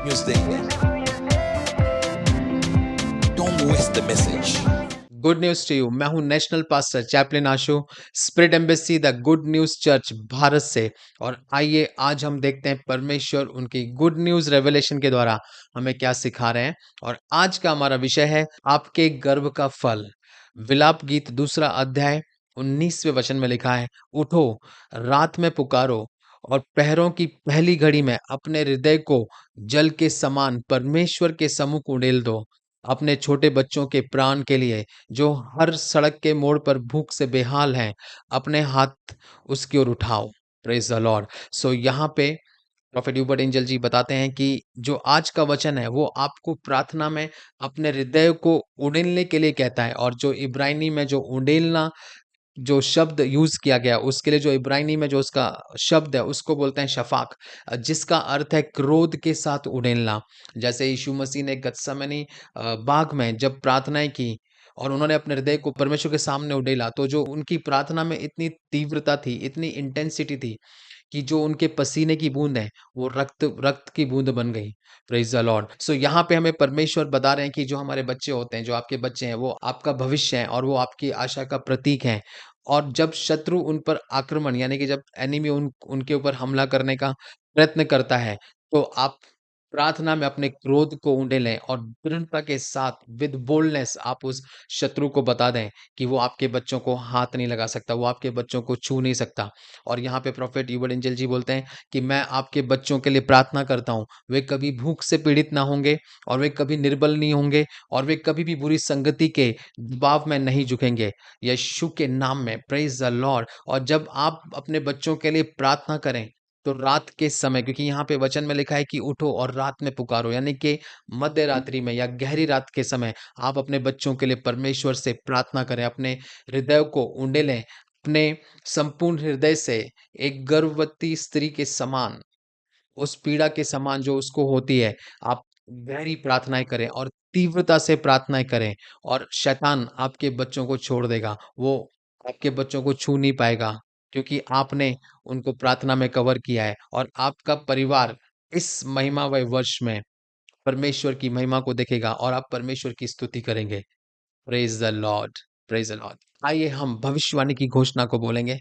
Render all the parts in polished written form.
News देंगे। Don't miss the message. Good news to you. मैं हूं national pastor chaplain Ashu, spirit embassy the good news church Bharat से। और आइए आज हम देखते हैं परमेश्वर उनकी गुड न्यूज रेवलेशन के द्वारा हमें क्या सिखा रहे हैं। और आज का हमारा विषय है आपके गर्भ का फल। विलाप गीत दूसरा अध्याय 19वें वचन में लिखा है, उठो, रात में पुकारो और पहरों की पहली घड़ी में अपने हृदय को जल के समान परमेश्वर के सम्मुख उड़ेल दो। अपने छोटे बच्चों के प्राण के लिए जो हर सड़क के मोड़ पर भूख से बेहाल हैं, अपने हाथ उसकी ओर उठाओ। Praise the Lord. सो यहाँ पे प्रॉफेट ह्यूबर्ट एंजल जी बताते हैं कि जो आज का वचन है वो आपको प्रार्थना में अपने हृदय को उड़ेलने के लिए कहता है। और जो इब्रानी में जो उड़ेलना जो शब्द यूज किया गया उसके लिए, जो इब्रानी में जो उसका शब्द है उसको बोलते हैं शफाक, जिसका अर्थ है क्रोध के साथ उड़ेलना। जैसे यीशु मसीह ने गत्समनी बाग में जब प्रार्थनाएं की और उन्होंने अपने हृदय को परमेश्वर के सामने उड़ेला, तो जो उनकी प्रार्थना में इतनी तीव्रता थी, इतनी इंटेंसिटी थी कि जो उनके पसीने की बूंद है वो रक्त रक्त की बूंद बन गई। Praise the Lord. सो यहाँ पे हमें परमेश्वर बता रहे हैं कि जो हमारे बच्चे होते हैं, जो आपके बच्चे हैं, वो आपका भविष्य है और वो आपकी आशा का प्रतीक है। और जब शत्रु उन पर आक्रमण यानी कि जब एनिमी उनके ऊपर हमला करने का प्रयत्न करता है, तो आप प्रार्थना में अपने क्रोध को उंडेलें और दृढ़ता के साथ विद बोल्डनेस आप उस शत्रु को बता दें कि वो आपके बच्चों को हाथ नहीं लगा सकता, वो आपके बच्चों को छू नहीं सकता। और यहाँ पे प्रोफेट ह्यूबर्ट एंजल जी बोलते हैं कि मैं आपके बच्चों के लिए प्रार्थना करता हूँ, वे कभी भूख से पीड़ित ना होंगे और वे कभी निर्बल नहीं होंगे और वे कभी भी बुरी संगति के दबाव में नहीं झुकेंगे, यीशु के नाम में। Praise the Lord. और जब आप अपने बच्चों के लिए प्रार्थना करें तो रात के समय, क्योंकि यहाँ पे वचन में लिखा है कि उठो और रात में पुकारो, यानी कि मध्य रात्रि में या गहरी रात के समय आप अपने बच्चों के लिए परमेश्वर से प्रार्थना करें, अपने हृदय को उंडेलें अपने संपूर्ण हृदय से। एक गर्भवती स्त्री के समान, उस पीड़ा के समान जो उसको होती है, आप गहरी प्रार्थनाएं करें और तीव्रता से प्रार्थनाएं करें और शैतान आपके बच्चों को छोड़ देगा। वो आपके बच्चों को छू नहीं पाएगा, क्योंकि आपने उनको प्रार्थना में कवर किया है। और आपका परिवार इस महिमामय वर्ष में परमेश्वर की महिमा को देखेगा और आप परमेश्वर की स्तुति करेंगे। Praise the Lord. Praise the Lord. आइए हम भविष्यवाणी की घोषणा को बोलेंगे।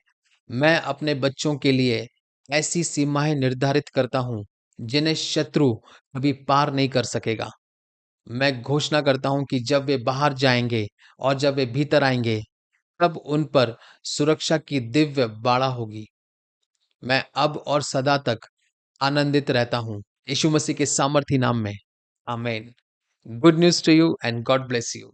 मैं अपने बच्चों के लिए ऐसी सीमाएं निर्धारित करता हूं जिन्हें शत्रु कभी पार नहीं कर सकेगा। मैं घोषणा करता हूं कि जब वे बाहर जाएंगे और जब वे भीतर आएंगे, तब उन पर सुरक्षा की दिव्य बाड़ा होगी। मैं अब और सदा तक आनंदित रहता हूं, यीशु मसीह के सामर्थी नाम में। आमीन। Good news to you and God bless you.